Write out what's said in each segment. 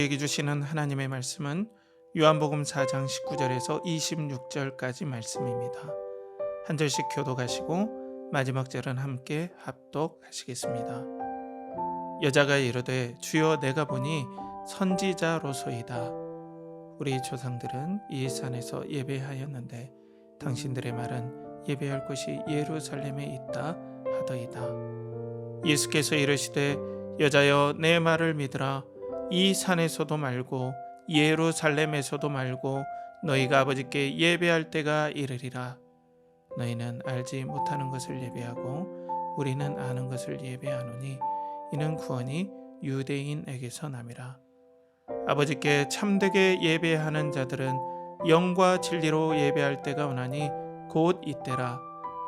우리에게 주시는 하나님의 말씀은 요한복음 4장 19절에서 26절까지 말씀입니다. 한 절씩 교독하시고 마지막 절은 함께 합독하시겠습니다. 여자가 이르되 주여 내가 보니 선지자로소이다. 우리 조상들은 이 산에서 예배하였는데 당신들의 말은 예배할 곳이 예루살렘에 있다 하더이다. 예수께서 이르시되 여자여 내 말을 믿으라. 이 산에서도 말고 예루살렘에서도 말고 너희가 아버지께 예배할 때가 이르리라. 너희는 알지 못하는 것을 예배하고 우리는 아는 것을 예배하노니 이는 구원이 유대인에게서 남이라. 아버지께 참되게 예배하는 자들은 영과 진리로 예배할 때가 오나니 곧 이때라.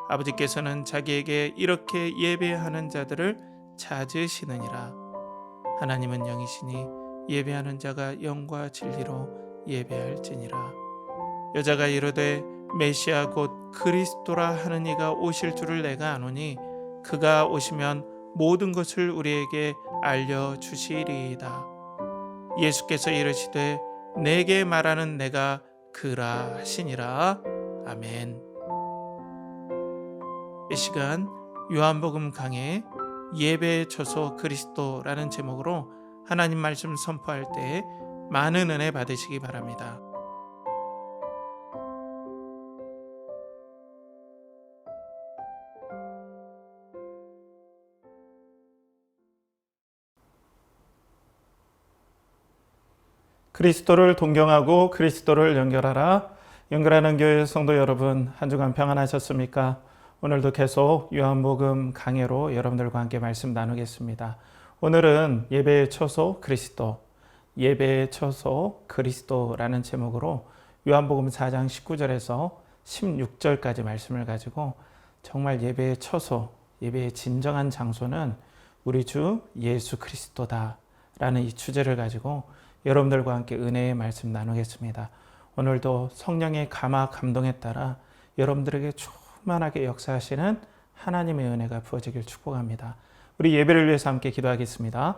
아버지께서는 자기에게 이렇게 예배하는 자들을 찾으시느니라. 하나님은 영이시니 예배하는 자가 영과 진리로 예배할지니라. 여자가 이르되 메시아 곧 그리스도라 하는 이가 오실 줄을 내가 아노니 그가 오시면 모든 것을 우리에게 알려주시리이다. 예수께서 이르시되 내게 말하는 내가 그라 하시니라. 아멘. 이 시간 요한복음 강해 예배의 처소 그리스도라는 제목으로 하나님 말씀 선포할 때 많은 은혜 받으시기 바랍니다. 그리스도를 동경하고 그리스도를 연결하라. 연결하는 교회 성도 여러분, 한 주간 평안하셨습니까? 오늘도 계속 요한복음 강해로 여러분들과 함께 말씀 나누겠습니다. 오늘은 예배의 처소 그리스도, 예배의 처소 그리스도라는 제목으로 요한복음 4장 19절에서 16절까지 말씀을 가지고 정말 예배의 처소, 예배의 진정한 장소는 우리 주 예수 그리스도다라는 이 주제를 가지고 여러분들과 함께 은혜의 말씀 나누겠습니다. 오늘도 성령의 감화 감동에 따라 여러분들에게 충만하게 역사하시는 하나님의 은혜가 부어지길 축복합니다. 우리 예배를 위해서 함께 기도하겠습니다.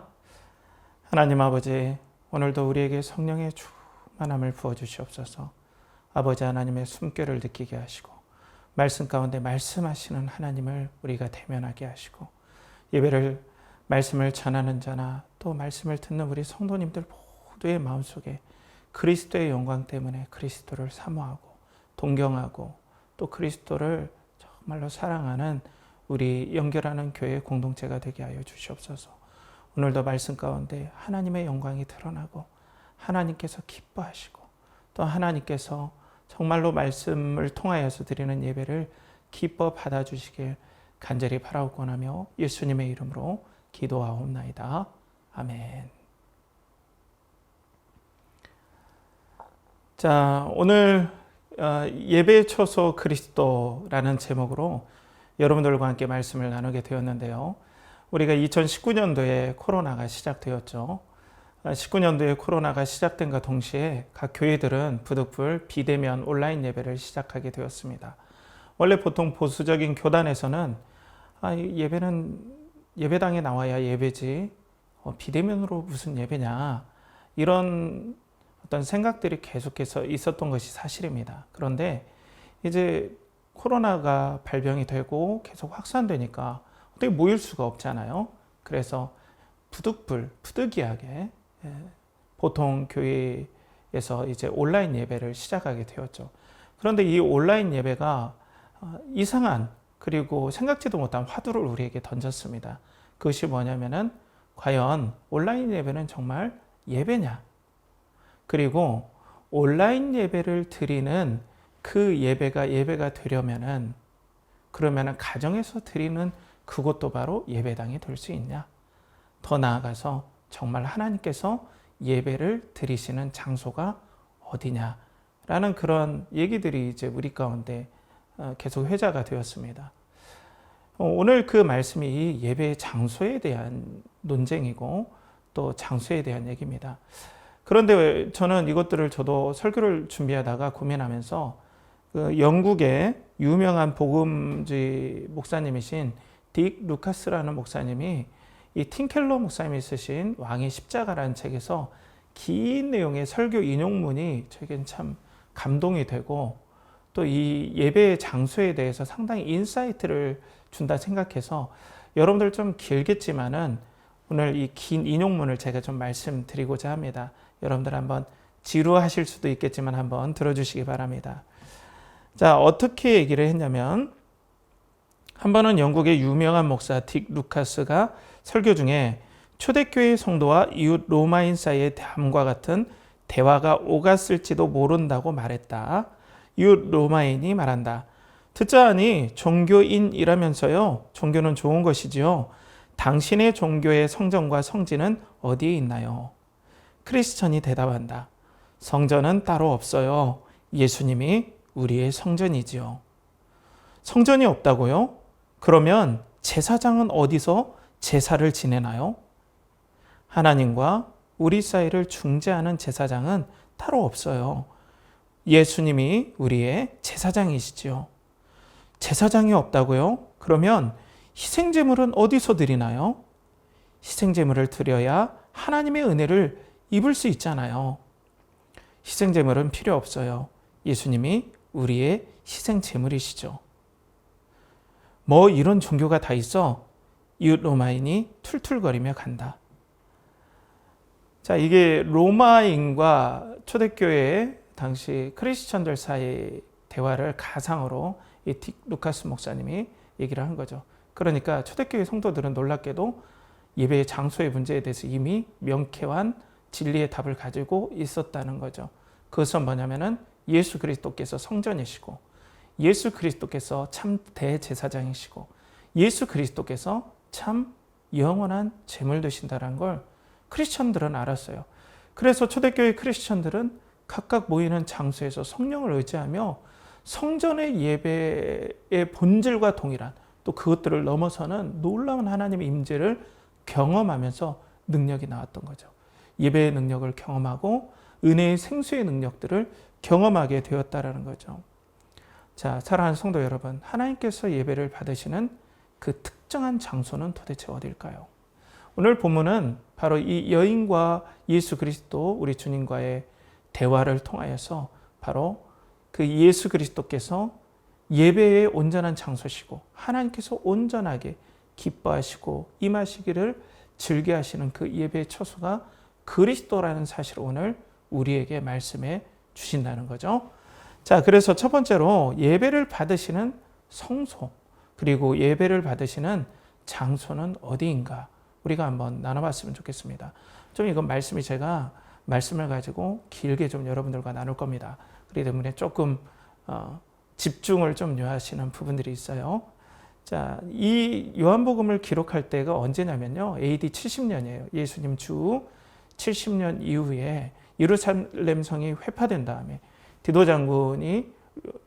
하나님 아버지, 오늘도 우리에게 성령의 충만함을 부어주시옵소서. 아버지 하나님의 숨결을 느끼게 하시고 말씀 가운데 말씀하시는 하나님을 우리가 대면하게 하시고 예배를 말씀을 전하는 자나 또 말씀을 듣는 우리 성도님들 모두의 마음속에 그리스도의 영광 때문에 그리스도를 사모하고 동경하고 또 그리스도를 정말로 사랑하는 우리 연결하는 교회 공동체가 되게 하여 주시옵소서. 오늘도 말씀 가운데 하나님의 영광이 드러나고 하나님께서 기뻐하시고 또 하나님께서 정말로 말씀을 통하여서 드리는 예배를 기뻐 받아주시길 간절히 바라옵고나며 예수님의 이름으로 기도하옵나이다. 아멘. 자, 오늘 예배의 처소 그리스도라는 제목으로 여러분들과 함께 말씀을 나누게 되었는데요. 우리가 2019년도에 코로나가 시작되었죠. 19년도에 코로나가 시작된과 동시에 각 교회들은 부득불 비대면 온라인 예배를 시작하게 되었습니다. 원래 보통 보수적인 교단에서는 예배는 예배당에 나와야 예배지 비대면으로 무슨 예배냐 이런 어떤 생각들이 계속해서 있었던 것이 사실입니다. 그런데 이제 코로나가 발병이 되고 계속 확산되니까 어떻게 모일 수가 없잖아요. 그래서 부득이하게 보통 교회에서 이제 온라인 예배를 시작하게 되었죠. 그런데 이 온라인 예배가 이상한 그리고 생각지도 못한 화두를 우리에게 던졌습니다. 그것이 뭐냐면은 과연 온라인 예배는 정말 예배냐? 그리고 온라인 예배를 드리는 그 예배가 되려면은 그러면은 가정에서 드리는 그것도 바로 예배당이 될 수 있냐? 더 나아가서 정말 하나님께서 예배를 드리시는 장소가 어디냐라는 그런 얘기들이 이제 우리 가운데 계속 회자가 되었습니다. 오늘 그 말씀이 예배의 장소에 대한 논쟁이고 또 장소에 대한 얘기입니다. 그런데 저는 이것들을 저도 설교를 준비하다가 고민하면서 그 영국의 유명한 복음주의 목사님이신 딕 루카스라는 목사님이 이 팀켈러 목사님이 쓰신 왕의 십자가라는 책에서 긴 내용의 설교 인용문이 저에겐 참 감동이 되고 또 이 예배의 장소에 대해서 상당히 인사이트를 준다 생각해서 여러분들 좀 길겠지만은 오늘 이 긴 인용문을 제가 좀 말씀드리고자 합니다. 여러분들 한번 지루하실 수도 있겠지만 한번 들어주시기 바랍니다. 자, 어떻게 얘기를 했냐면 한 번은 영국의 유명한 목사 딕 루카스가 설교 중에 초대교회 성도와 이웃 로마인 사이의 다음과 같은 대화가 오갔을지도 모른다고 말했다. 이웃 로마인이 말한다. 듣자 하니 종교인이라면서요. 종교는 좋은 것이지요. 당신의 종교의 성전과 성지는 어디에 있나요? 크리스천이 대답한다. 성전은 따로 없어요. 예수님이 우리의 성전이지요. 성전이 없다고요? 그러면 제사장은 어디서 제사를 지내나요? 하나님과 우리 사이를 중재하는 제사장은 따로 없어요. 예수님이 우리의 제사장이시지요. 제사장이 없다고요? 그러면 희생제물은 어디서 드리나요? 희생제물을 드려야 하나님의 은혜를 입을 수 있잖아요. 희생제물은 필요 없어요. 예수님이 우리의 희생제물이시죠. 뭐 이런 종교가 다 있어? 이웃 로마인이 툴툴거리며 간다. 자, 이게 로마인과 초대교회 당시 크리스천들 사이의 대화를 가상으로 이 딕 루카스 목사님이 얘기를 한 거죠. 그러니까 초대교회 성도들은 놀랍게도 예배의 장소의 문제에 대해서 이미 명쾌한 진리의 답을 가지고 있었다는 거죠. 그것은 뭐냐면은 예수 그리스도께서 성전이시고 예수 그리스도께서 참 대제사장이시고 예수 그리스도께서 참 영원한 제물 되신다는 걸 크리스천들은 알았어요. 그래서 초대교회 크리스천들은 각각 모이는 장소에서 성령을 의지하며 성전의 예배의 본질과 동일한 또 그것들을 넘어서는 놀라운 하나님의 임재를 경험하면서 능력이 나왔던 거죠. 예배의 능력을 경험하고 은혜의 생수의 능력들을 경험하게 되었다라는 거죠. 자, 사랑하는 성도 여러분, 하나님께서 예배를 받으시는 그 특정한 장소는 도대체 어딜까요? 오늘 본문은 바로 이 여인과 예수 그리스도 우리 주님과의 대화를 통하여서 바로 그 예수 그리스도께서 예배의 온전한 장소시고 하나님께서 온전하게 기뻐하시고 임하시기를 즐겨하시는 그 예배의 처소가 그리스도라는 사실을 오늘 우리에게 말씀해 주신다는 거죠. 자, 그래서 첫 번째로 예배를 받으시는 성소 그리고 예배를 받으시는 장소는 어디인가 우리가 한번 나눠봤으면 좋겠습니다. 좀 이건 말씀이 제가 말씀을 가지고 길게 좀 여러분들과 나눌 겁니다. 그렇기 때문에 조금 집중을 좀 요하시는 부분들이 있어요. 자, 이 요한복음을 기록할 때가 언제냐면요. AD 70년이에요. 예수님 주 70년 이후에 예루살렘 성이 회파된 다음에 디도 장군이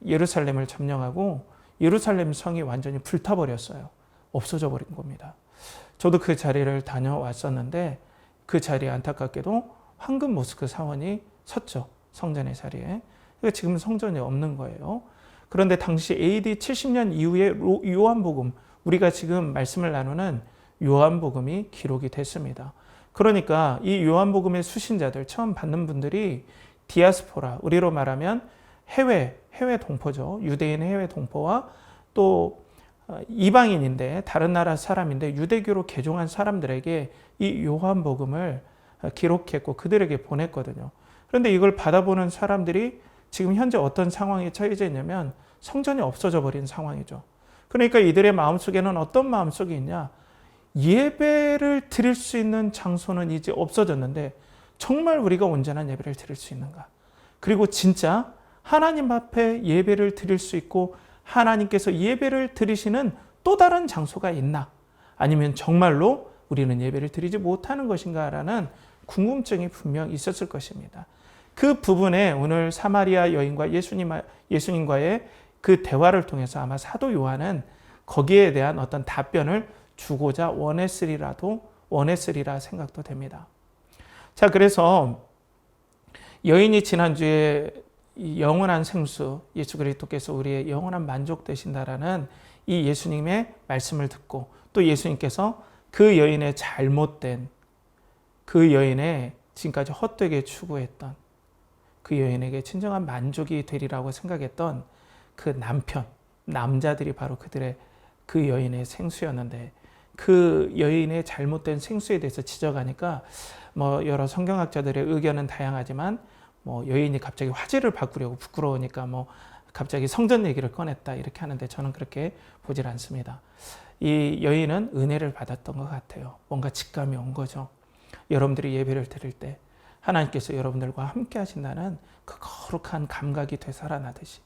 예루살렘을 점령하고 예루살렘 성이 완전히 불타버렸어요. 없어져 버린 겁니다. 저도 그 자리를 다녀왔었는데 그 자리에 안타깝게도 황금 모스크 사원이 섰죠. 성전의 자리에. 그러니까 지금 성전이 없는 거예요. 그런데 당시 AD 70년 이후에 요한복음, 우리가 지금 말씀을 나누는 요한복음이 기록이 됐습니다. 그러니까 이 요한복음의 수신자들, 처음 받는 분들이 디아스포라, 우리로 말하면 해외 동포죠. 유대인 해외 동포와 또 이방인인데 다른 나라 사람인데 유대교로 개종한 사람들에게 이 요한복음을 기록했고 그들에게 보냈거든요. 그런데 이걸 받아보는 사람들이 지금 현재 어떤 상황에 처해져 있냐면 성전이 없어져 버린 상황이죠. 그러니까 이들의 마음속에는 어떤 마음속이 있냐? 예배를 드릴 수 있는 장소는 이제 없어졌는데 정말 우리가 온전한 예배를 드릴 수 있는가? 그리고 진짜 하나님 앞에 예배를 드릴 수 있고 하나님께서 예배를 드리시는 또 다른 장소가 있나? 아니면 정말로 우리는 예배를 드리지 못하는 것인가라는 궁금증이 분명 있었을 것입니다. 그 부분에 오늘 사마리아 여인과 예수님과의 그 대화를 통해서 아마 사도 요한은 거기에 대한 어떤 답변을 주고자 원했으리라 생각도 됩니다. 자, 그래서 여인이 지난주에 영원한 생수, 예수 그리스도께서 우리의 영원한 만족 되신다라는 이 예수님의 말씀을 듣고 또 예수님께서 그 여인의 지금까지 헛되게 추구했던 그 여인에게 진정한 만족이 되리라고 생각했던 그 남자들이 바로 그 여인의 생수였는데, 그 여인의 잘못된 생수에 대해서 지적하니까 여러 성경학자들의 의견은 다양하지만 여인이 갑자기 화제를 바꾸려고 부끄러우니까 갑자기 성전 얘기를 꺼냈다 이렇게 하는데, 저는 그렇게 보질 않습니다. 이 여인은 은혜를 받았던 것 같아요. 뭔가 직감이 온 거죠. 여러분들이 예배를 드릴 때 하나님께서 여러분들과 함께 하신다는 그 거룩한 감각이 되살아나듯이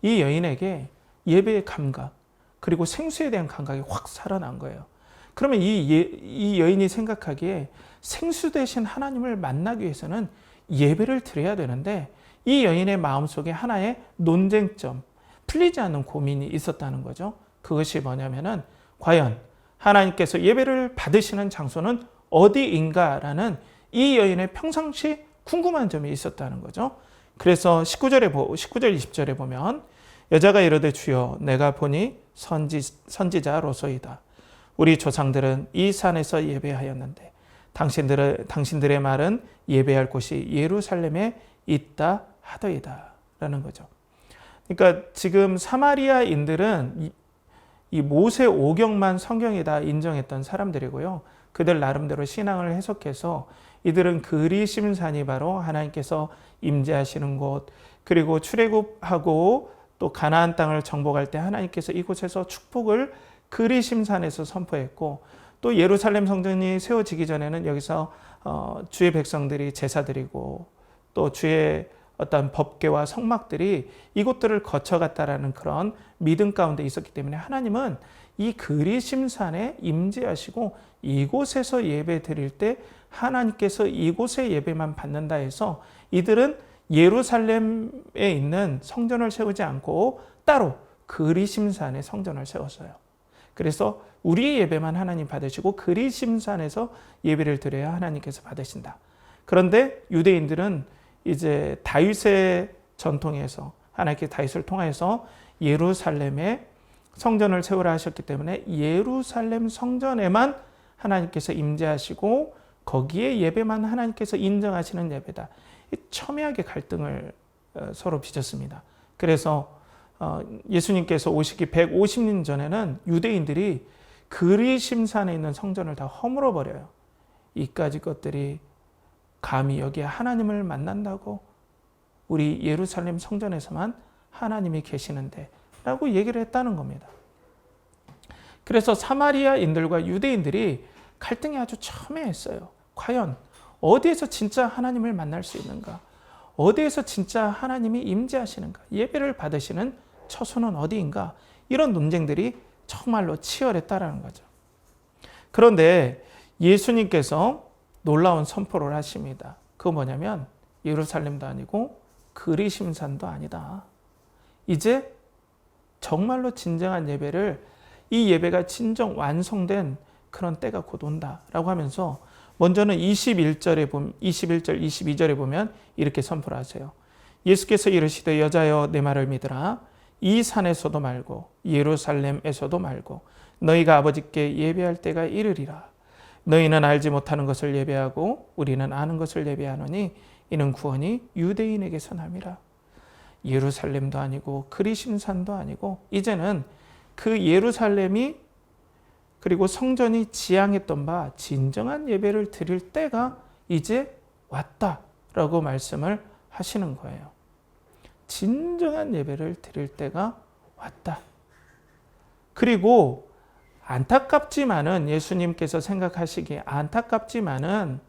이 여인에게 예배의 감각, 그리고 생수에 대한 감각이 확 살아난 거예요. 그러면 이 여인이 생각하기에 생수 대신 하나님을 만나기 위해서는 예배를 드려야 되는데, 이 여인의 마음속에 하나의 논쟁점, 풀리지 않는 고민이 있었다는 거죠. 그것이 뭐냐면은 과연 하나님께서 예배를 받으시는 장소는 어디인가라는 이 여인의 평상시 궁금한 점이 있었다는 거죠. 그래서 19절 20절에 보면 여자가 이르되 주여 내가 보니 선지자로소이다. 우리 조상들은 이 산에서 예배하였는데 당신들의 말은 예배할 곳이 예루살렘에 있다 하더이다 라는 거죠. 그러니까 지금 사마리아인들은 이 모세 오경만 성경이다 인정했던 사람들이고요. 그들 나름대로 신앙을 해석해서 이들은 그리심산이 바로 하나님께서 임재하시는 곳, 그리고 출애굽하고 또 가나안 땅을 정복할 때 하나님께서 이곳에서 축복을 그리심산에서 선포했고, 또 예루살렘 성전이 세워지기 전에는 여기서 주의 백성들이 제사 드리고 또 주의 어떤 법궤와 성막들이 이곳들을 거쳐갔다라는 그런 믿음 가운데 있었기 때문에 하나님은 이 그리심산에 임재하시고 이곳에서 예배 드릴 때 하나님께서 이곳에 예배만 받는다 해서 이들은 예루살렘에 있는 성전을 세우지 않고 따로 그리심산에 성전을 세웠어요. 그래서 우리의 예배만 하나님 받으시고 그리심산에서 예배를 드려야 하나님께서 받으신다. 그런데 유대인들은 이제 다윗의 전통에서 하나님께 다윗을 통해서 예루살렘에 성전을 세우라 하셨기 때문에 예루살렘 성전에만 하나님께서 임재하시고 거기에 예배만 하나님께서 인정하시는 예배다. 첨예하게 갈등을 서로 빚었습니다. 그래서 예수님께서 오시기 150년 전에는 유대인들이 그리심산에 있는 성전을 다 허물어 버려요. 이까지 것들이 감히 여기에 하나님을 만난다고? 우리 예루살렘 성전에서만 하나님이 계시는데 라고 얘기를 했다는 겁니다. 그래서 사마리아인들과 유대인들이 갈등이 아주 첨예했어요. 과연 어디에서 진짜 하나님을 만날 수 있는가? 어디에서 진짜 하나님이 임재하시는가? 예배를 받으시는 처소는 어디인가? 이런 논쟁들이 정말로 치열했다라는 거죠. 그런데 예수님께서 놀라운 선포를 하십니다. 그거 뭐냐면 예루살렘도 아니고 그리심산도 아니다. 이제 정말로 진정한 예배를, 이 예배가 진정 완성된 그런 때가 곧 온다라고 하면서 먼저는 21절, 22절에 보면 이렇게 선포를 하세요. 예수께서 이르시되 여자여 내 말을 믿으라. 이 산에서도 말고 예루살렘에서도 말고 너희가 아버지께 예배할 때가 이르리라. 너희는 알지 못하는 것을 예배하고 우리는 아는 것을 예배하노니 이는 구원이 유대인에게서 남이라. 예루살렘도 아니고 그리심산도 아니고 이제는 그 예루살렘이 그리고 성전이 지향했던 바 진정한 예배를 드릴 때가 이제 왔다라고 말씀을 하시는 거예요. 진정한 예배를 드릴 때가 왔다. 그리고 안타깝지만은 예수님께서 생각하시기에 안타깝지만은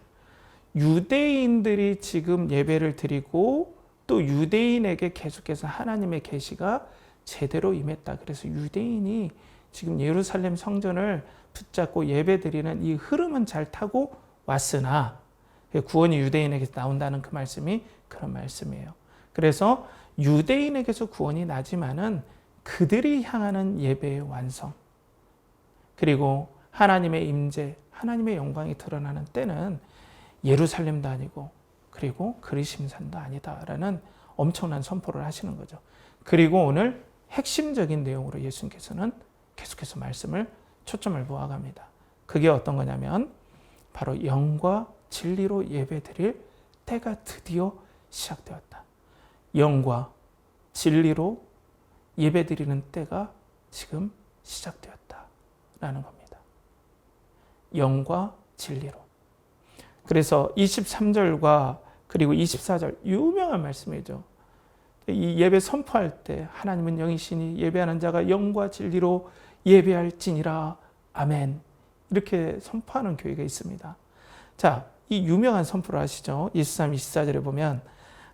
유대인들이 지금 예배를 드리고 또 유대인에게 계속해서 하나님의 계시가 제대로 임했다. 그래서 유대인이 지금 예루살렘 성전을 붙잡고 예배드리는 이 흐름은 잘 타고 왔으나 구원이 유대인에게서 나온다는 그 말씀이 그런 말씀이에요. 그래서 유대인에게서 구원이 나지만은 그들이 향하는 예배의 완성, 그리고 하나님의 임재, 하나님의 영광이 드러나는 때는 예루살렘도 아니고 그리고 그리심산도 아니다라는 엄청난 선포를 하시는 거죠. 그리고 오늘 핵심적인 내용으로 예수님께서는 계속해서 말씀을 초점을 모아갑니다. 그게 어떤 거냐면 바로 영과 진리로 예배드릴 때가 드디어 시작되었다. 영과 진리로 예배드리는 때가 지금 시작되었다라는 겁니다. 영과 진리로. 그래서 23절과 그리고 24절 유명한 말씀이죠. 이 예배 선포할 때 하나님은 영이시니 예배하는 자가 영과 진리로 예배할지니라. 아멘. 이렇게 선포하는 교회가 있습니다. 자, 이 유명한 선포를 아시죠? 23, 24절에 보면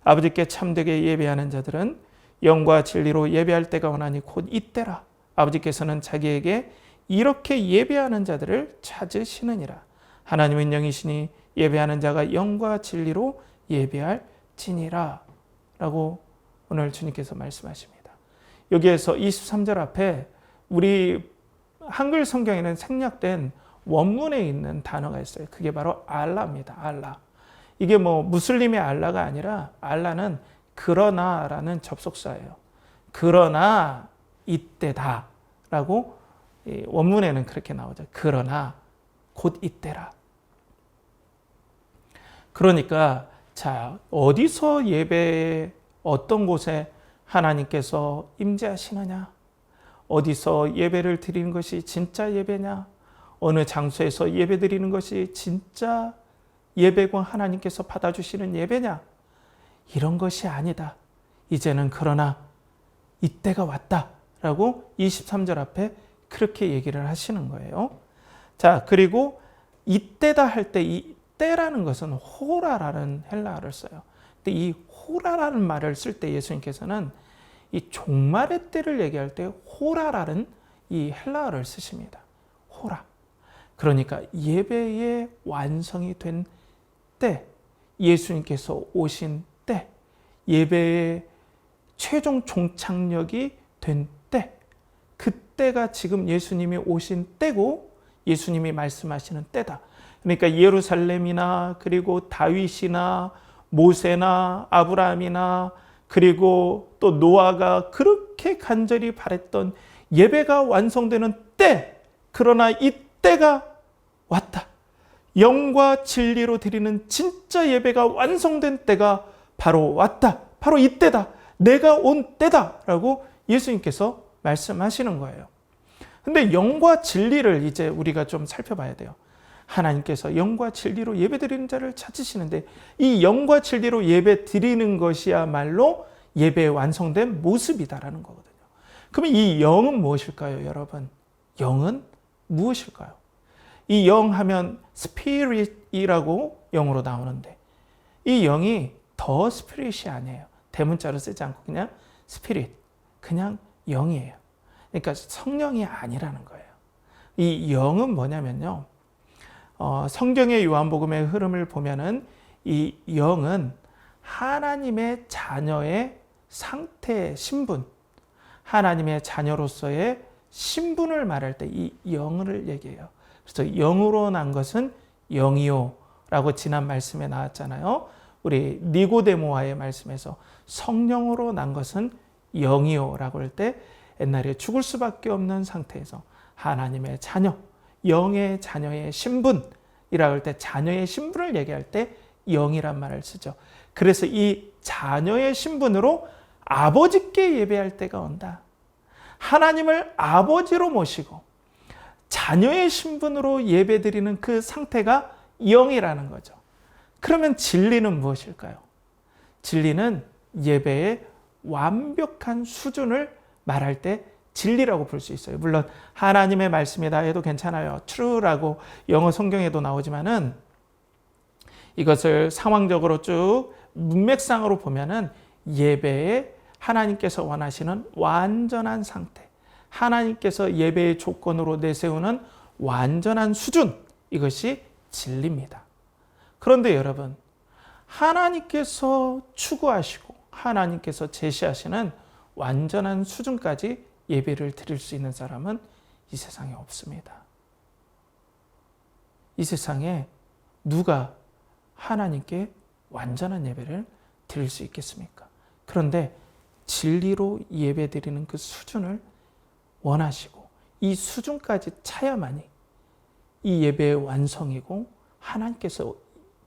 아버지께 참되게 예배하는 자들은 영과 진리로 예배할 때가 오나니 곧 이때라. 아버지께서는 자기에게 이렇게 예배하는 자들을 찾으시느니라. 하나님은 영이시니 예배하는 자가 영과 진리로 예배할지니라. 라고 오늘 주님께서 말씀하십니다. 여기에서 23절 앞에 우리 한글 성경에는 생략된 원문에 있는 단어가 있어요. 그게 바로 알라입니다. 알라. 이게 무슬림의 알라가 아니라 알라는 그러나라는 접속사예요. 그러나 이때다 라고 원문에는 그렇게 나오죠. 그러나 곧 이때라. 그러니까 자, 어디서 예배에 어떤 곳에 하나님께서 임재하시느냐? 어디서 예배를 드리는 것이 진짜 예배냐? 어느 장소에서 예배 드리는 것이 진짜 예배고 하나님께서 받아주시는 예배냐? 이런 것이 아니다. 이제는 그러나 이때가 왔다. 라고 23절 앞에 그렇게 얘기를 하시는 거예요. 자, 그리고 이때다 할 때 이 때라는 것은 호라라는 헬라어를 써요. 근데 이 호라라는 말을 쓸 때 예수님께서는 이 종말의 때를 얘기할 때 호라라는 이 헬라어를 쓰십니다. 호라. 그러니까 예배의 완성이 된 때, 예수님께서 오신 때, 예배의 최종 종착역이 된 때, 그때가 지금 예수님이 오신 때고 예수님이 말씀하시는 때다. 그러니까 예루살렘이나 그리고 다윗이나 모세나 아브라함이나 그리고 또 노아가 그렇게 간절히 바랬던 예배가 완성되는 때, 그러나 이 때가 왔다. 영과 진리로 드리는 진짜 예배가 완성된 때가 바로 왔다. 바로 이때다. 내가 온 때다. 라고 예수님께서 말씀하시는 거예요. 근데 영과 진리를 이제 우리가 좀 살펴봐야 돼요. 하나님께서 영과 진리로 예배드리는 자를 찾으시는데 이 영과 진리로 예배드리는 것이야말로 예배의 완성된 모습이다라는 거거든요. 그러면 이 영은 무엇일까요, 여러분? 영은 무엇일까요? 이 영 하면 spirit이라고 영어로 나오는데 이 영이 더 spirit이 아니에요. 대문자로 쓰지 않고 그냥 spirit, 그냥 영이에요. 그러니까 성령이 아니라는 거예요. 이 영은 뭐냐면요. 성경의 요한복음의 흐름을 보면은 이 영은 하나님의 자녀의 상태, 신분, 하나님의 자녀로서의 신분을 말할 때 이 영을 얘기해요. 그래서 영으로 난 것은 영이요 라고 지난 말씀에 나왔잖아요. 우리 니고데모와의 말씀에서 성령으로 난 것은 영이요 라고 할 때 옛날에 죽을 수밖에 없는 상태에서 하나님의 자녀, 영의 자녀의 신분이라고 할 때 자녀의 신분을 얘기할 때 영이란 말을 쓰죠. 그래서 이 자녀의 신분으로 아버지께 예배할 때가 온다. 하나님을 아버지로 모시고 자녀의 신분으로 예배드리는 그 상태가 영이라는 거죠. 그러면 진리는 무엇일까요? 진리는 예배의 완벽한 수준을 말할 때 진리라고 볼 수 있어요. 물론 하나님의 말씀이다 해도 괜찮아요. true라고 영어 성경에도 나오지만은 이것을 상황적으로 쭉 문맥상으로 보면은 예배에 하나님께서 원하시는 완전한 상태, 하나님께서 예배의 조건으로 내세우는 완전한 수준, 이것이 진리입니다. 그런데 여러분, 하나님께서 추구하시고 하나님께서 제시하시는 완전한 수준까지 예배를 드릴 수 있는 사람은 이 세상에 없습니다. 이 세상에 누가 하나님께 완전한 예배를 드릴 수 있겠습니까? 그런데 진리로 예배 드리는 그 수준을 원하시고 이 수준까지 차야만이 이 예배의 완성이고 하나님께서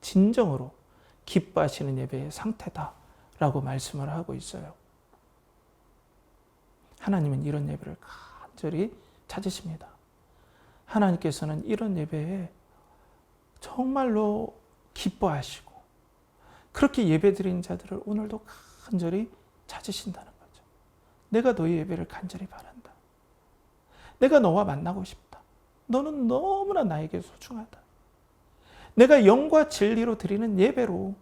진정으로 기뻐하시는 예배의 상태다라고 말씀을 하고 있어요. 하나님은 이런 예배를 간절히 찾으십니다. 하나님께서는 이런 예배에 정말로 기뻐하시고 그렇게 예배드린 자들을 오늘도 간절히 찾으신다는 거죠. 내가 너의 예배를 간절히 바란다. 내가 너와 만나고 싶다. 너는 너무나 나에게 소중하다. 내가 영과 진리로 드리는 예배로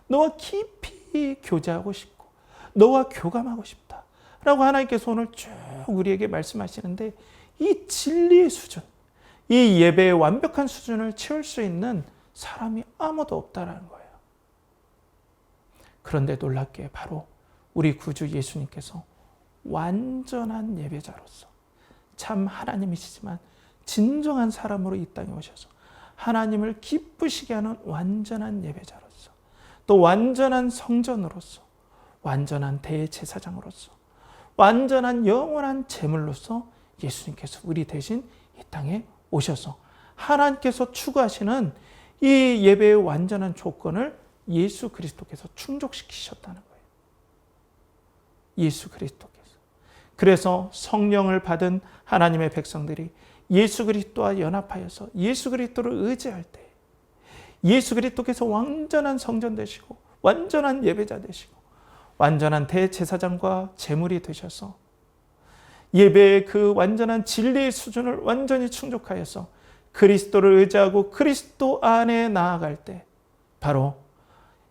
너와 깊이 교제하고 싶고 너와 교감하고 싶다. 라고 하나님께서 오늘 쭉 우리에게 말씀하시는데 이 진리의 수준, 이 예배의 완벽한 수준을 채울 수 있는 사람이 아무도 없다라는 거예요. 그런데 놀랍게 바로 우리 구주 예수님께서 완전한 예배자로서 참 하나님이시지만 진정한 사람으로 이 땅에 오셔서 하나님을 기쁘시게 하는 완전한 예배자로서 또 완전한 성전으로서 완전한 대제사장으로서 완전한 영원한 제물로서 예수님께서 우리 대신 이 땅에 오셔서 하나님께서 추구하시는 이 예배의 완전한 조건을 예수 그리스도께서 충족시키셨다는 거예요. 예수 그리스도께서. 그래서 성령을 받은 하나님의 백성들이 예수 그리스도와 연합하여서 예수 그리스도를 의지할 때 예수 그리스도께서 완전한 성전 되시고 완전한 예배자 되시고 완전한 대제사장과 제물이 되셔서 예배의 그 완전한 진리의 수준을 완전히 충족하여서 그리스도를 의지하고 그리스도 안에 나아갈 때 바로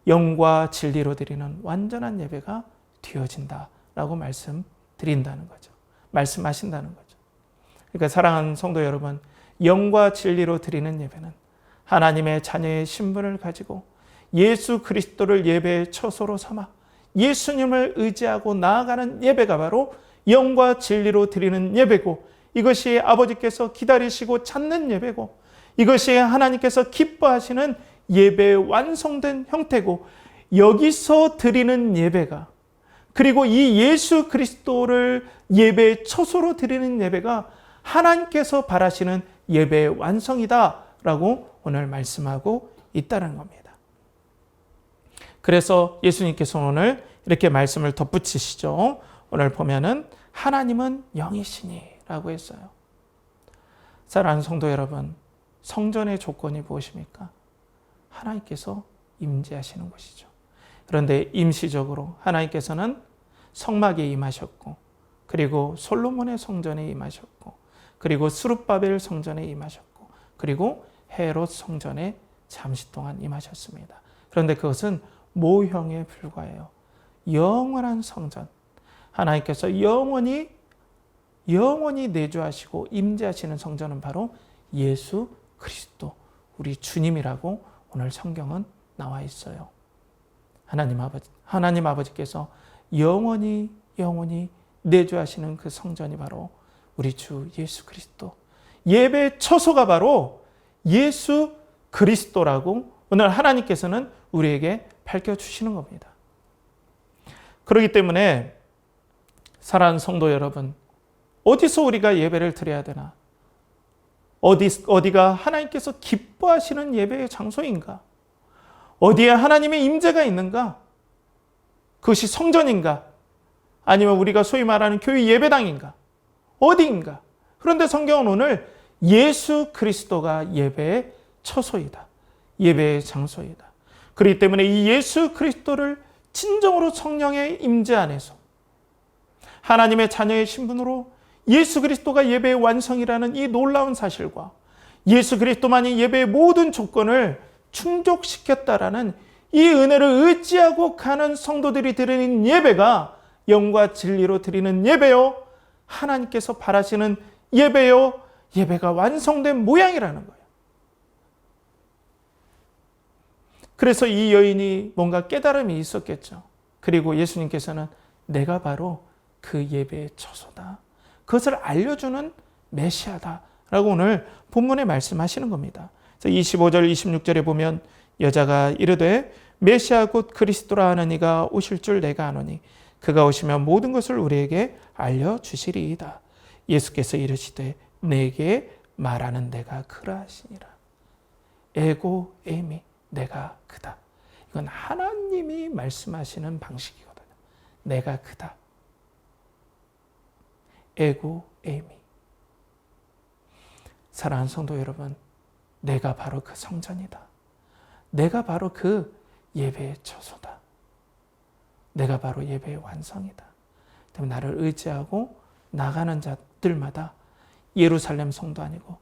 영과 진리로 드리는 완전한 예배가 되어진다라고 말씀드린다는 거죠. 말씀하신다는 거죠. 그러니까 사랑하는 성도 여러분, 영과 진리로 드리는 예배는 하나님의 자녀의 신분을 가지고 예수 그리스도를 예배의 처소로 삼아 예수님을 의지하고 나아가는 예배가 바로 영과 진리로 드리는 예배고 이것이 아버지께서 기다리시고 찾는 예배고 이것이 하나님께서 기뻐하시는 예배의 완성된 형태고 여기서 드리는 예배가 그리고 이 예수 그리스도를 예배의 처소로 드리는 예배가 하나님께서 바라시는 예배의 완성이다라고 오늘 말씀하고 있다는 겁니다. 그래서 예수님께서 오늘 이렇게 말씀을 덧붙이시죠. 오늘 보면은 하나님은 영이시니 라고 했어요. 사랑하는 성도 여러분, 성전의 조건이 무엇입니까? 하나님께서 임재하시는 것이죠. 그런데 임시적으로 하나님께서는 성막에 임하셨고 그리고 솔로몬의 성전에 임하셨고 그리고 스룹바벨 성전에 임하셨고 그리고 헤롯 성전에 잠시 동안 임하셨습니다. 그런데 그것은 모형에 불과해요. 영원한 성전, 하나님께서 영원히 내주하시고 임재하시는 성전은 바로 예수 그리스도, 우리 주님이라고 오늘 성경은 나와 있어요. 하나님 아버지께서 영원히 내주하시는 그 성전이 바로 우리 주 예수 그리스도, 예배의 처소가 바로 예수 그리스도라고 오늘 하나님께서는 우리에게 밝혀주시는 겁니다. 그렇기 때문에 사랑하는 성도 여러분, 어디서 우리가 예배를 드려야 되나? 어디가 하나님께서 기뻐하시는 예배의 장소인가? 어디에 하나님의 임재가 있는가? 그것이 성전인가? 아니면 우리가 소위 말하는 교회 예배당인가? 어디인가? 그런데 성경은 오늘 예수 그리스도가 예배의 처소이다. 예배의 장소이다. 그렇기 때문에 이 예수 그리스도를 진정으로 성령의 임재 안에서 하나님의 자녀의 신분으로 예수 그리스도가 예배의 완성이라는 이 놀라운 사실과 예수 그리스도만이 예배의 모든 조건을 충족시켰다라는 이 은혜를 의지하고 가는 성도들이 드리는 예배가 영과 진리로 드리는 예배요, 하나님께서 바라시는 예배요, 예배가 완성된 모양이라는 거예요. 그래서 이 여인이 뭔가 깨달음이 있었겠죠. 그리고 예수님께서는 내가 바로 그 예배의 처소다, 그것을 알려주는 메시아다라고 오늘 본문에 말씀하시는 겁니다. 25절 26절에 보면 여자가 이르되 메시아 곧 그리스도라 하는 이가 오실 줄 내가 아노니 그가 오시면 모든 것을 우리에게 알려주시리이다. 예수께서 이르시되 내게 말하는 내가 그러하시니라. 에고 에미, 내가 그다. 이건 하나님이 말씀하시는 방식이거든요. 내가 그다. 에고 에이미. 사랑하는 성도 여러분, 내가 바로 그 성전이다. 내가 바로 그 예배의 처소다. 내가 바로 예배의 완성이다. 때문에 나를 의지하고 나가는 자들마다 예루살렘 성도 아니고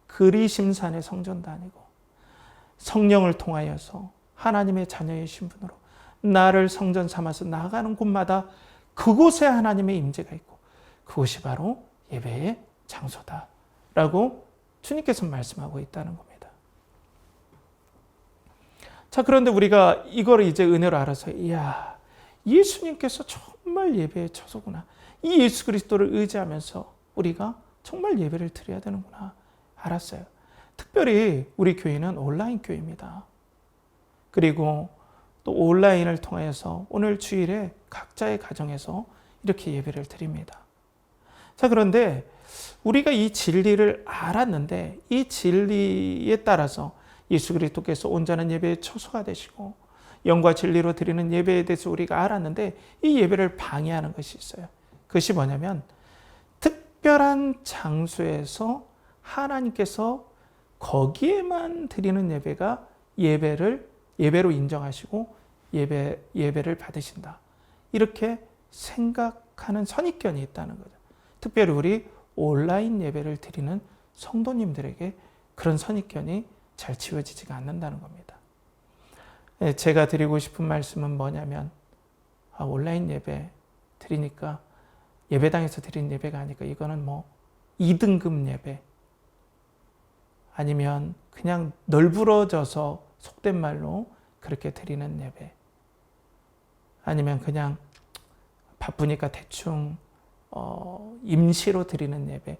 그리심산의 성전도 아니고 성령을 통하여서 하나님의 자녀의 신분으로 나를 성전 삼아서 나아가는 곳마다 그곳에 하나님의 임재가 있고 그곳이 바로 예배의 장소다라고 주님께서 말씀하고 있다는 겁니다. 자, 그런데 우리가 이걸 이제 은혜로 알아서 이야, 예수님께서 정말 예배의 처소구나. 이 예수 그리스도를 의지하면서 우리가 정말 예배를 드려야 되는구나 알았어요. 특별히 우리 교회는 온라인 교회입니다. 그리고 또 온라인을 통해서 오늘 주일에 각자의 가정에서 이렇게 예배를 드립니다. 자, 그런데 우리가 이 진리를 알았는데 이 진리에 따라서 예수 그리스도께서 온전한 예배의 처소가 되시고 영과 진리로 드리는 예배에 대해서 우리가 알았는데 이 예배를 방해하는 것이 있어요. 그것이 뭐냐면 특별한 장소에서 하나님께서 거기에만 드리는 예배가 예배로 인정하시고 예배를 받으신다. 이렇게 생각하는 선입견이 있다는 거죠. 특별히 우리 온라인 예배를 드리는 성도님들에게 그런 선입견이 잘 지워지지가 않는다는 겁니다. 제가 드리고 싶은 말씀은 뭐냐면 온라인 예배 드리니까 예배당에서 드린 예배가 아니까 이거는 뭐 2등급 예배 아니면 그냥 널브러져서 속된 말로 그렇게 드리는 예배 아니면 그냥 바쁘니까 대충 임시로 드리는 예배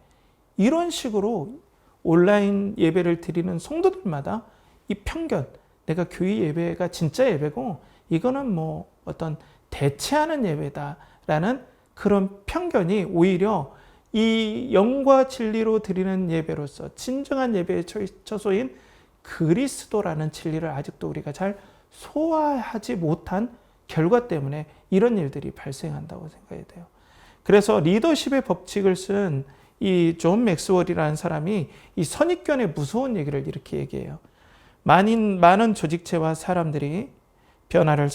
이런 식으로 온라인 예배를 드리는 성도들마다 이 편견 내가 교회 예배가 진짜 예배고 이거는 뭐 어떤 대체하는 예배다라는 그런 편견이 오히려 이 영과 진리로 드리는 예배로서 진정한 예배의 처소인 그리스도라는 진리를 아직도 우리가 잘 소화하지 못한 결과 때문에 이런 일들이 발생한다고 생각이 돼요. 그래서 리더십의 법칙을 쓴 이 존 맥스월이라는 사람이 이 선입견의 무서운 얘기를 이렇게 얘기해요. 많은 조직체와 사람들이 변화를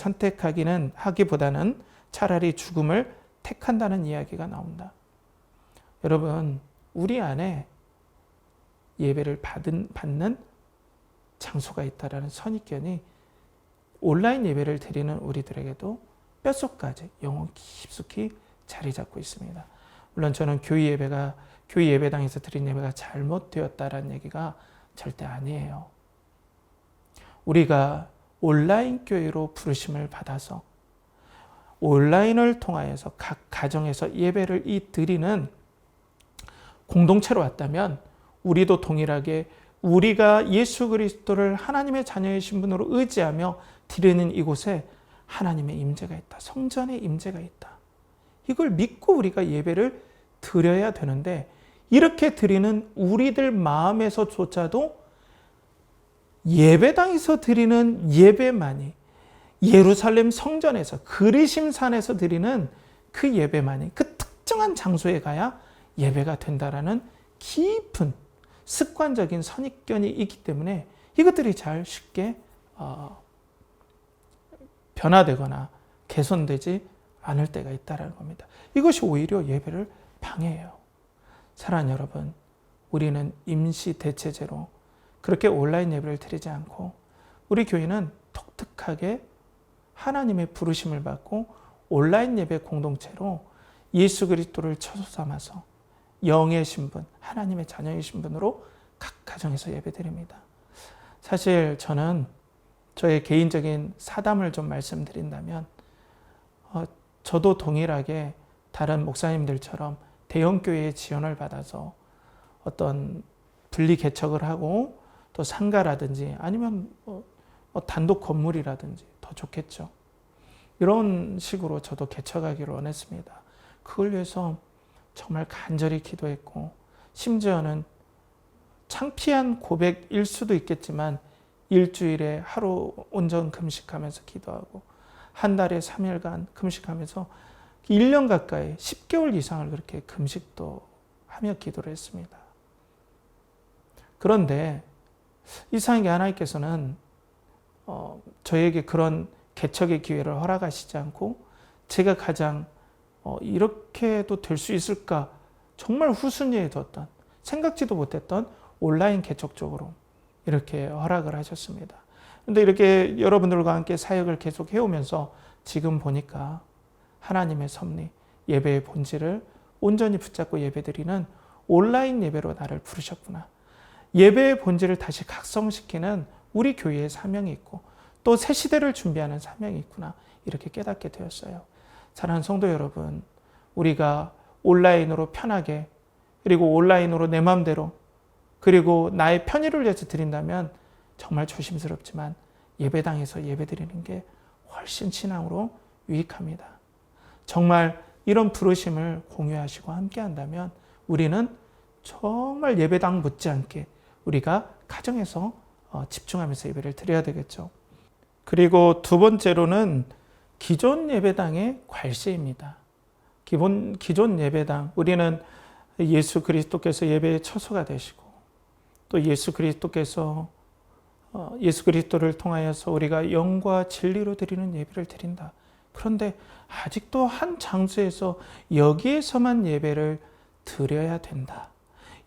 하기보다는 차라리 죽음을 택한다는 이야기가 나온다. 여러분, 우리 안에 예배를 받는 장소가 있다라는 선입견이 온라인 예배를 드리는 우리들에게도 뼛속까지 영혼 깊숙이 자리 잡고 있습니다. 물론 저는 교회 예배당에서 드린 예배가 잘못되었다라는 얘기가 절대 아니에요. 우리가 온라인 교회로 부르심을 받아서 온라인을 통하여서 각 가정에서 예배를 드리는 공동체로 왔다면 우리도 동일하게 우리가 예수 그리스도를 하나님의 자녀의 신분으로 의지하며 드리는 이곳에 하나님의 임재가 있다. 성전의 임재가 있다. 이걸 믿고 우리가 예배를 드려야 되는데 이렇게 드리는 우리들 마음에서조차도 예배당에서 드리는 예배만이 예루살렘 성전에서 그리심산에서 드리는 그 예배만이 그 특정한 장소에 가야 예배가 된다라는 깊은 습관적인 선입견이 있기 때문에 이것들이 잘 쉽게 변화되거나 개선되지 않을 때가 있다는 겁니다. 이것이 오히려 예배를 방해해요. 사랑하는 여러분, 우리는 임시 대체제로 그렇게 온라인 예배를 드리지 않고 우리 교회는 독특하게 하나님의 부르심을 받고 온라인 예배 공동체로 예수 그리스도를 처소 삼아서 영의 신분, 하나님의 자녀의 신분으로 각 가정에서 예배드립니다. 사실 저는 저의 개인적인 사담을 좀 말씀드린다면 저도 동일하게 다른 목사님들처럼 대형교회의 지원을 받아서 어떤 분리 개척을 하고 또 상가라든지 아니면 단독 건물이라든지 더 좋겠죠. 이런 식으로 저도 개척하기를 원했습니다. 그걸 위해서 정말 간절히 기도했고 심지어는 창피한 고백일 수도 있겠지만 일주일에 하루 온전 금식하면서 기도하고 한 달에 3일간 금식하면서 1년 가까이 10개월 이상을 그렇게 금식도 하며 기도를 했습니다. 그런데 이상하게 하나님께서는 저에게 그런 개척의 기회를 허락하시지 않고 제가 가장 이렇게도 될 수 있을까 정말 후순위에 뒀던 생각지도 못했던 온라인 개척 쪽으로 이렇게 허락을 하셨습니다. 그런데 이렇게 여러분들과 함께 사역을 계속 해오면서 지금 보니까 하나님의 섭리, 예배의 본질을 온전히 붙잡고 예배드리는 온라인 예배로 나를 부르셨구나. 예배의 본질을 다시 각성시키는 우리 교회의 사명이 있고 또 새 시대를 준비하는 사명이 있구나. 이렇게 깨닫게 되었어요. 사랑하는 성도 여러분, 우리가 온라인으로 편하게 그리고 온라인으로 내 마음대로 그리고 나의 편의를 위해서 드린다면 정말 조심스럽지만 예배당에서 예배드리는 게 훨씬 신앙으로 유익합니다. 정말 이런 부르심을 공유하시고 함께 한다면 우리는 정말 예배당 못지않게 우리가 가정에서 집중하면서 예배를 드려야 되겠죠. 그리고 두 번째로는 기존 예배당의 괄세입니다. 기존 예배당, 우리는 예수 그리스도께서 예배의 처소가 되시고 또 예수 그리스도를 통하여서 우리가 영과 진리로 드리는 예배를 드린다. 그런데 아직도 한 장소에서 여기에서만 예배를 드려야 된다.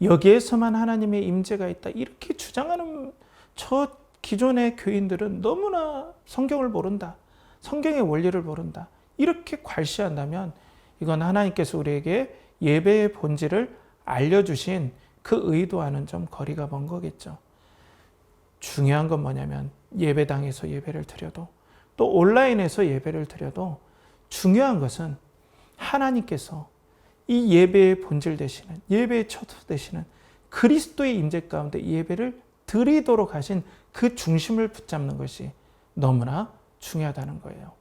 여기에서만 하나님의 임재가 있다. 이렇게 주장하는 저 기존의 교인들은 너무나 성경을 모른다. 성경의 원리를 모른다. 이렇게 괄시한다면 이건 하나님께서 우리에게 예배의 본질을 알려주신 그 의도와는 좀 거리가 먼 거겠죠. 중요한 건 뭐냐면 예배당에서 예배를 드려도 또 온라인에서 예배를 드려도 중요한 것은 하나님께서 이 예배의 본질 되시는 예배의 처소 되시는 그리스도의 임재 가운데 예배를 드리도록 하신 그 중심을 붙잡는 것이 너무나 중요하다는 거예요.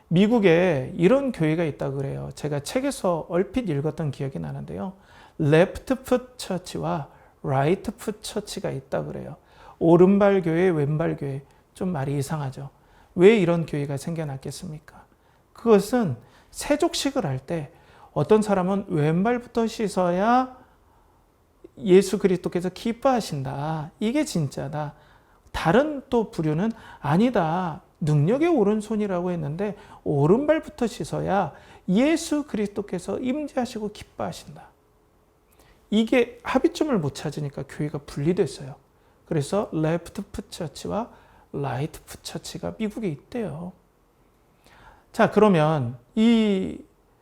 미국에 이런 교회가 있다고 그래요. 제가 책에서 얼핏 읽었던 기억이 나는데요. 레프트 풋 처치와 라이트 풋 처치가 있다고 그래요. 오른발 교회, 왼발 교회. 좀 말이 이상하죠. 왜 이런 교회가 생겨났겠습니까? 그것은 세족식을 할 때 어떤 사람은 왼발부터 씻어야 예수 그리스도께서 기뻐하신다. 이게 진짜다. 다른 또 부류는 아니다. 능력의 오른손이라고 했는데 오른발부터 씻어야 예수 그리스도께서 임재하시고 기뻐하신다. 이게 합의점을 못 찾으니까 교회가 분리됐어요. 그래서 레프트 풋 처치와 라이트 풋 처치가 미국에 있대요. 자, 그러면 이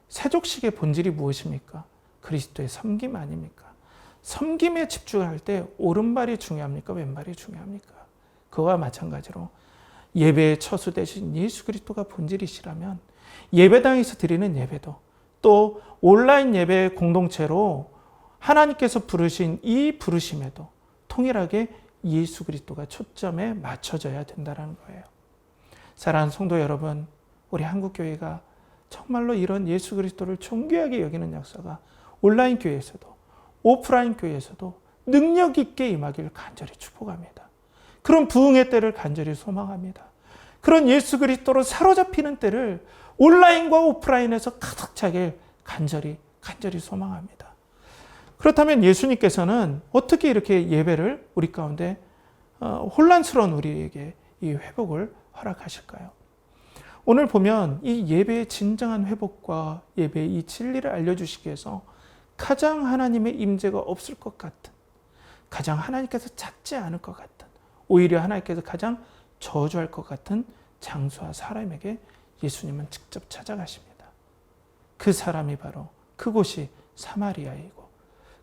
세족식의 본질이 무엇입니까? 그리스도의 섬김 아닙니까? 섬김에 집중할 때 오른발이 중요합니까? 왼발이 중요합니까? 그와 마찬가지로 예배의 처소 되신 예수 그리스도가 본질이시라면 예배당에서 드리는 예배도 또 온라인 예배 공동체로 하나님께서 부르신 이 부르심에도 통일하게 예수 그리스도가 초점에 맞춰져야 된다는 거예요. 사랑하는 성도 여러분, 우리 한국교회가 정말로 이런 예수 그리스도를 존귀하게 여기는 역사가 온라인 교회에서도 오프라인 교회에서도 능력 있게 임하기를 간절히 축복합니다. 그런 부흥의 때를 간절히 소망합니다. 그런 예수 그리스도로 사로잡히는 때를 온라인과 오프라인에서 가득 차길 간절히 소망합니다. 그렇다면 예수님께서는 어떻게 이렇게 예배를 우리 가운데 혼란스러운 우리에게 이 회복을 허락하실까요? 오늘 보면 이 예배의 진정한 회복과 예배의 이 진리를 알려주시기 위해서 가장 하나님의 임재가 없을 것 같은, 가장 하나님께서 찾지 않을 것 같은, 오히려 하나님께서 가장 저주할 것 같은 장소와 사람에게 예수님은 직접 찾아가십니다. 그 사람이 바로 그곳이 사마리아이고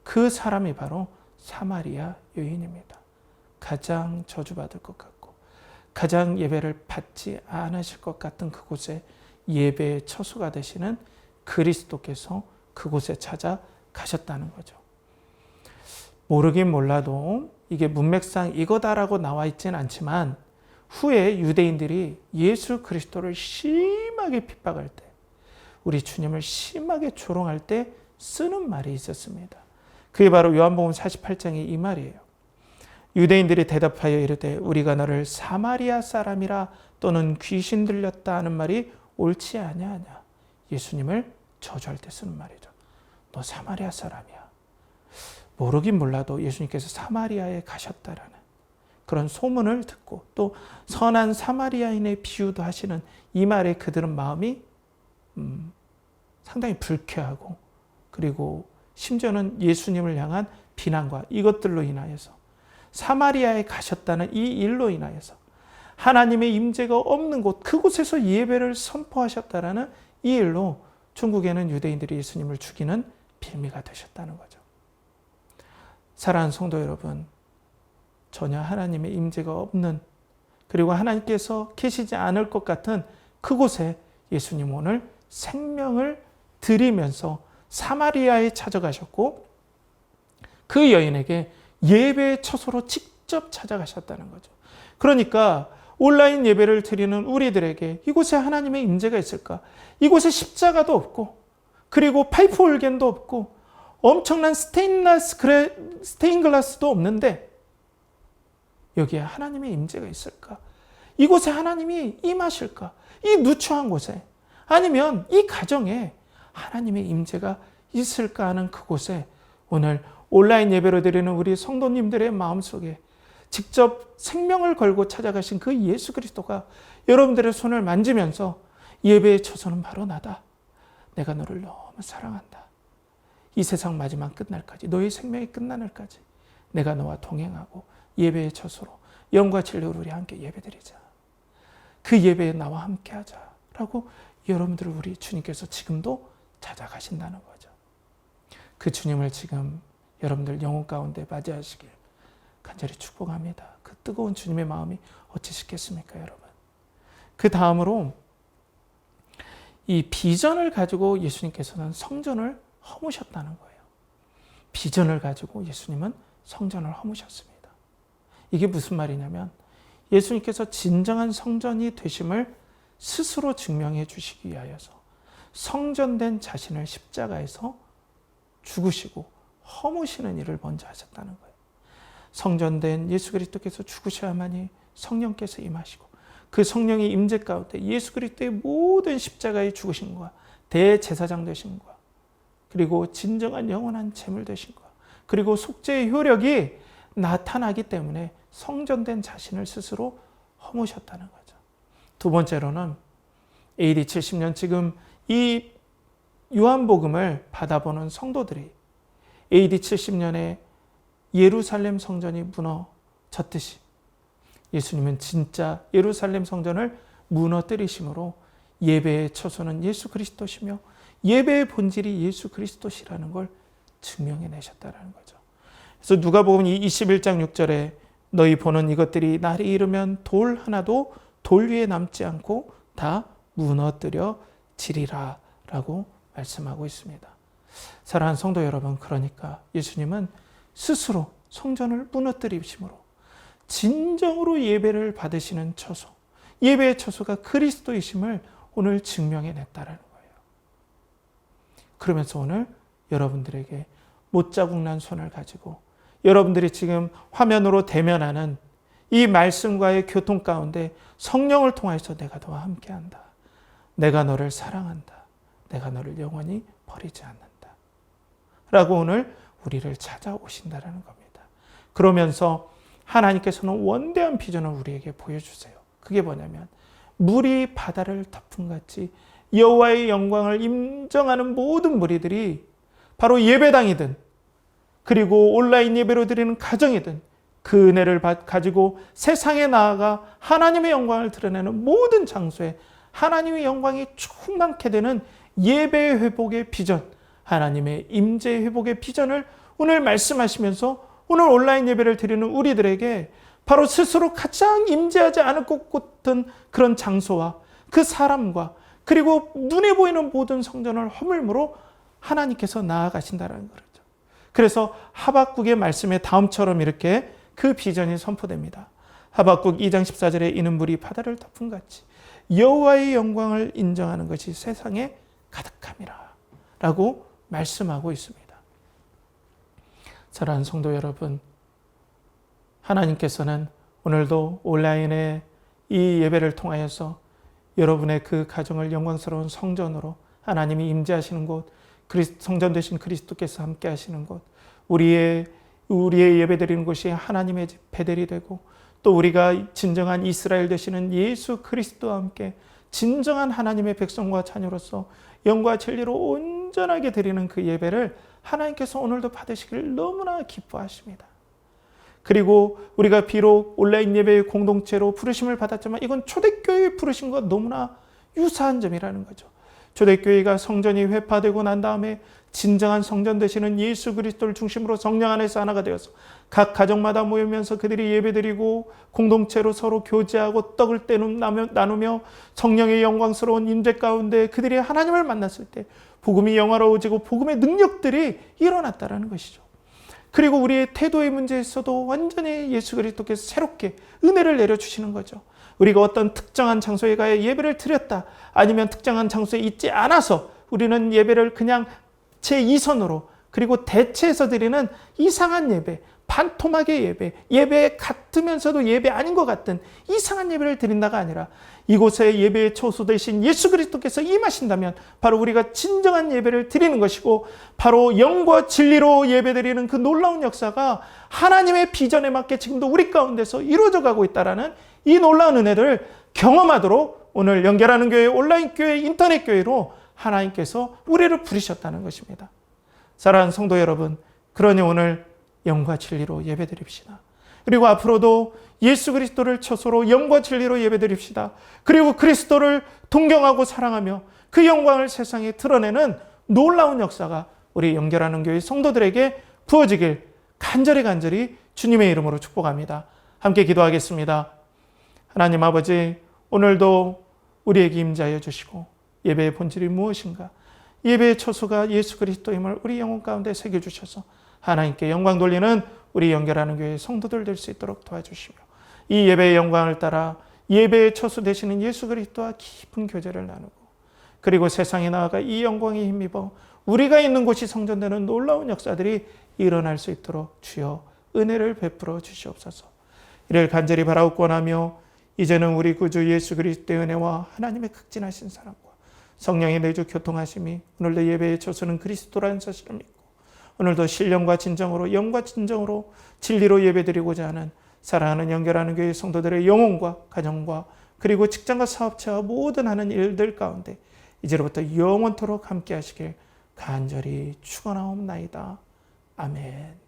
그 사람이 바로 사마리아 여인입니다. 가장 저주받을 것 같고 가장 예배를 받지 않으실 것 같은 그곳에 예배의 처소가 되시는 그리스도께서 그곳에 찾아가셨다는 거죠. 모르긴 몰라도 이게 문맥상 이거다라고 나와 있지는 않지만 후에 유대인들이 예수 그리스도를 심하게 핍박할 때, 우리 주님을 심하게 조롱할 때 쓰는 말이 있었습니다. 그게 바로 요한복음 48장의 이 말이에요. 유대인들이 대답하여 이르되 우리가 너를 사마리아 사람이라 또는 귀신 들렸다 하는 말이 옳지 아니하냐. 예수님을 저주할 때 쓰는 말이죠. 너 사마리아 사람이야. 모르긴 몰라도 예수님께서 사마리아에 가셨다라는 그런 소문을 듣고 또 선한 사마리아인의 비유도 하시는 이 말에 그들은 마음이 상당히 불쾌하고 그리고 심지어는 예수님을 향한 비난과 이것들로 인하여서 사마리아에 가셨다는 이 일로 인하여서 하나님의 임재가 없는 곳 그곳에서 예배를 선포하셨다라는 이 일로 중국에는 유대인들이 예수님을 죽이는 빌미가 되셨다는 거죠. 사랑하는 성도 여러분, 전혀 하나님의 임재가 없는 그리고 하나님께서 계시지 않을 것 같은 그곳에 예수님 오늘 생명을 드리면서 사마리아에 찾아가셨고 그 여인에게 예배의 처소로 직접 찾아가셨다는 거죠. 그러니까 온라인 예배를 드리는 우리들에게 이곳에 하나님의 임재가 있을까? 이곳에 십자가도 없고 그리고 파이프 올겐도 없고 엄청난 스테인글라스도 없는데 여기에 하나님의 임재가 있을까? 이곳에 하나님이 임하실까? 이 누추한 곳에 아니면 이 가정에 하나님의 임재가 있을까 하는 그곳에 오늘 온라인 예배로 드리는 우리 성도님들의 마음속에 직접 생명을 걸고 찾아가신 그 예수 그리스도가 여러분들의 손을 만지면서 예배의 처소는 바로 나다. 내가 너를 너무 사랑한다. 이 세상 마지막 끝날까지 너의 생명이 끝날 날까지 내가 너와 동행하고 예배의 처소로 영과 진리로 우리 함께 예배드리자. 그 예배에 나와 함께하자 라고 여러분들을 우리 주님께서 지금도 찾아가신다는 거죠. 그 주님을 지금 여러분들 영혼 가운데 맞이하시길 간절히 축복합니다. 그 뜨거운 주님의 마음이 어찌시겠습니까, 여러분? 그 다음으로 이 비전을 가지고 예수님께서는 성전을 허무셨다는 거예요. 비전을 가지고 예수님은 성전을 허무셨습니다. 이게 무슨 말이냐면 예수님께서 진정한 성전이 되심을 스스로 증명해 주시기 위하여서 성전된 자신을 십자가에서 죽으시고 허무시는 일을 먼저 하셨다는 거예요. 성전된 예수 그리스도께서 죽으셔야만이 성령께서 임하시고 그 성령의 임재 가운데 예수 그리스도의 모든 십자가의 죽으심과 대제사장 되심과 그리고 진정한 영원한 제물 되심과 그리고 속죄의 효력이 나타나기 때문에 성전된 자신을 스스로 허무셨다는 거죠. 두 번째로는 AD 70년 지금 이 요한복음을 받아보는 성도들이 AD 70년에 예루살렘 성전이 무너졌듯이 예수님은 진짜 예루살렘 성전을 무너뜨리심으로 예배의 처소는 예수 그리스도시며 예배의 본질이 예수 그리스도시라는 걸 증명해내셨다는 거죠. 그래서 누가복음 21장 6절에 너희 보는 이것들이 날이 이르면 돌 하나도 돌 위에 남지 않고 다 무너뜨려지리라 라고 말씀하고 있습니다. 사랑하는 성도 여러분, 그러니까 예수님은 스스로 성전을 무너뜨리심으로 진정으로 예배를 받으시는 처소, 예배의 처소가 그리스도이심을 오늘 증명해냈다는 거예요. 그러면서 오늘 여러분들에게 못자국 난 손을 가지고 여러분들이 지금 화면으로 대면하는 이 말씀과의 교통 가운데 성령을 통해서 내가 너와 함께한다. 내가 너를 사랑한다. 내가 너를 영원히 버리지 않는다. 라고 오늘 우리를 찾아오신다는 겁니다. 그러면서 하나님께서는 원대한 비전을 우리에게 보여주세요. 그게 뭐냐면 물이 바다를 덮음같이 여호와의 영광을 인정하는 모든 무리들이 바로 예배당이든 그리고 온라인 예배로 드리는 가정이든 그 은혜를 가지고 세상에 나아가 하나님의 영광을 드러내는 모든 장소에 하나님의 영광이 충만케 되는 예배의 회복의 비전, 하나님의 임재의 회복의 비전을 오늘 말씀하시면서 오늘 온라인 예배를 드리는 우리들에게 바로 스스로 가장 임재하지 않을 것 같은 그런 장소와 그 사람과 그리고 눈에 보이는 모든 성전을 허물므로 하나님께서 나아가신다는 거죠. 그래서 하박국의 말씀에 다음처럼 이렇게 그 비전이 선포됩니다. 하박국 2장 14절에 이는 물이 바다를 덮음같이 여호와의 영광을 인정하는 것이 세상에 가득함이라 라고 말씀하고 있습니다. 사랑하는 성도 여러분, 하나님께서는 오늘도 온라인의 이 예배를 통하여서 여러분의 그 가정을 영광스러운 성전으로 하나님이 임재하시는 곳, 성전 되신 그리스도께서 함께 하시는 곳, 우리의 예배드리는 곳이 하나님의 집 베델이 되고, 또 우리가 진정한 이스라엘 되시는 예수 그리스도와 함께 진정한 하나님의 백성과 자녀로서 영과 진리로 온전하게 드리는 그 예배를 하나님께서 오늘도 받으시길 너무나 기뻐하십니다. 그리고 우리가 비록 온라인 예배의 공동체로 부르심을 받았지만 이건 초대교회의 부르심과 너무나 유사한 점이라는 거죠. 초대교회가 성전이 회파되고 난 다음에 진정한 성전 되시는 예수 그리스도를 중심으로 성령 안에서 하나가 되어서 각 가정마다 모이면서 그들이 예배드리고 공동체로 서로 교제하고 떡을 나누며 성령의 영광스러운 임재 가운데 그들이 하나님을 만났을 때 복음이 영화로워지고 복음의 능력들이 일어났다는 것이죠. 그리고 우리의 태도의 문제에서도 완전히 예수 그리스도께서 새롭게 은혜를 내려주시는 거죠. 우리가 어떤 특정한 장소에 가야 예배를 드렸다, 아니면 특정한 장소에 있지 않아서 우리는 예배를 그냥 제2선으로 그리고 대체해서 드리는 이상한 예배, 반토막의 예배 같으면서도 예배 아닌 것 같은 이상한 예배를 드린다가 아니라 이곳에 예배의 초소 되신 예수 그리스도께서 임하신다면 바로 우리가 진정한 예배를 드리는 것이고, 바로 영과 진리로 예배드리는 그 놀라운 역사가 하나님의 비전에 맞게 지금도 우리 가운데서 이루어져 가고 있다는 이 놀라운 은혜를 경험하도록 오늘 연결하는 교회, 온라인 교회, 인터넷 교회로 하나님께서 우리를 부르셨다는 것입니다. 사랑하는 성도 여러분, 그러니 오늘 영과 진리로 예배드립시다. 그리고 앞으로도 예수 그리스도를 초소로 영과 진리로 예배드립시다. 그리고 그리스도를 동경하고 사랑하며 그 영광을 세상에 드러내는 놀라운 역사가 우리 연결하는 교회 성도들에게 부어지길 간절히 주님의 이름으로 축복합니다. 함께 기도하겠습니다. 하나님 아버지, 오늘도 우리에게 임재하여 주시고 예배의 본질이 무엇인가, 예배의 초소가 예수 그리스도임을 우리 영혼 가운데 새겨주셔서 하나님께 영광 돌리는 우리 연결하는 교회 성도들 될 수 있도록 도와주시며, 이 예배의 영광을 따라 예배의 초소 되시는 예수 그리스도와 깊은 교제를 나누고, 그리고 세상에 나아가 이 영광에 힘입어 우리가 있는 곳이 성전되는 놀라운 역사들이 일어날 수 있도록 주여 은혜를 베풀어 주시옵소서. 이를 간절히 바라옵고 원하며, 이제는 우리 구주 예수 그리스도의 은혜와 하나님의 극진하신 사랑과 성령의 내주 교통하심이 오늘도 예배의 초소는 그리스도라는 사실을 믿고, 오늘도 신령과 진정으로, 영과 진정으로 진리로 예배드리고자 하는 사랑하는 연결하는 교회 성도들의 영혼과 가정과 그리고 직장과 사업체와 모든 하는 일들 가운데 이제로부터 영원토록 함께 하시길 간절히 축원하옵나이다. 아멘.